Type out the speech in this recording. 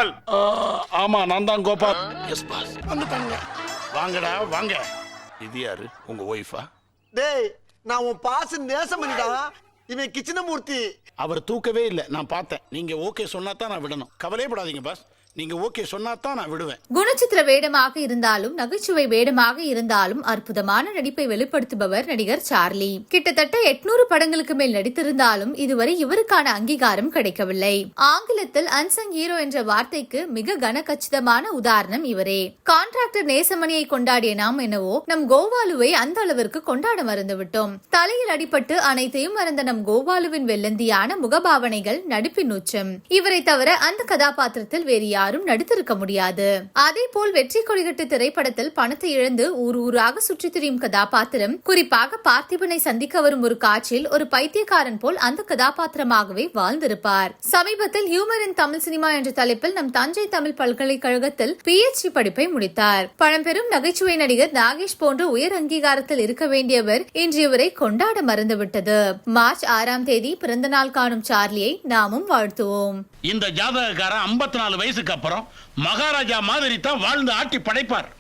கோபால். ஆமா, நான் தான் கோபால். S pass. வந்துட்டாங்க. வாங்கடா வாங்க. இது யாரு? உங்க ஒய்ஃபா? டேய், நான் உன் பாச நேசம் பண்ணிட்டா. இவன் கிச்சனமூர்த்தி. அவர் தூக்கவே இல்லை, நான் பார்த்தேன். நீங்க ஓகே சொன்னா தான் நான் விடணும். கவலைப்படாதீங்க பாஸ், நீங்க ஓகே சொன்னா தான் நான் விடுவேன். குணச்சித்திர வேடமாக இருந்தாலும் நகைச்சுவை வேடமாக இருந்தாலும் அற்புதமான நடிப்பை வெளிப்படுத்துபவர் நடிகர் சார்லி. கிட்டத்தட்ட 800 படங்களுக்கு மேல் நடித்திருந்தாலும் இதுவரை இவருக்கான அங்கீகாரம் கிடைக்கவில்லை. ஆங்கிலத்தில் அன்சங் ஹீரோ என்ற வார்த்தைக்கு மிக கனகச்சிதமான உதாரணம் இவரே. கான்ட்ராக்டர் நேசமணியை கொண்டாடிய நாம் என்னவோ நம் கோவாலுவை அந்த அளவிற்கு கொண்டாட மறந்துவிட்டோம். தலையில் அடிபட்டு அனைத்தையும் மறந்த நம் கோவாலுவின் வெள்ளந்தியான முகபாவனைகள் நடிப்பின் உச்சம். இவரை தவிர அந்த கதாபாத்திரத்தில் வேறு யாரும் நடித்திருக்க முடியாது. அதே போல் வெற்றி கொடிகட்டு திரைப்படத்தில் பணத்தை இழந்து ஊர் ஊராக சுற்றி திரியும் கதாபாத்திரம், குறிப்பாக பார்த்திபனை சந்திக்க வரும் ஒரு காட்சியில் ஒரு பைத்தியக்காரன் போல் அந்த கதாபாத்திரமாகவே வாழ்ந்திருப்பார். சமீபத்தில் ஹியூமர் இன் தமிழ் சினிமா என்ற தலைப்பில் நம் தஞ்சை தமிழ் பல்கலைக்கழகத்தில் PhD படிப்பை முடித்தார். பழம்பெரும் நகைச்சுவை நடிகர் நாகேஷ் போன்ற உயர் அங்கீகாரத்தில் இருக்க வேண்டியவர் இன்று இவரை கொண்டாட மறந்துவிட்டது. மார்ச் 6ஆம் தேதி பிறந்த நாள் காணும் சார்லியை நாமும் வாழ்த்துவோம். இந்த ஜாதகக்காரன் 54 வயசுக்கு அப்புறம் மகாராஜா மாதிரி தான் வாழ்ந்து ஆட்டி படைப்பார்.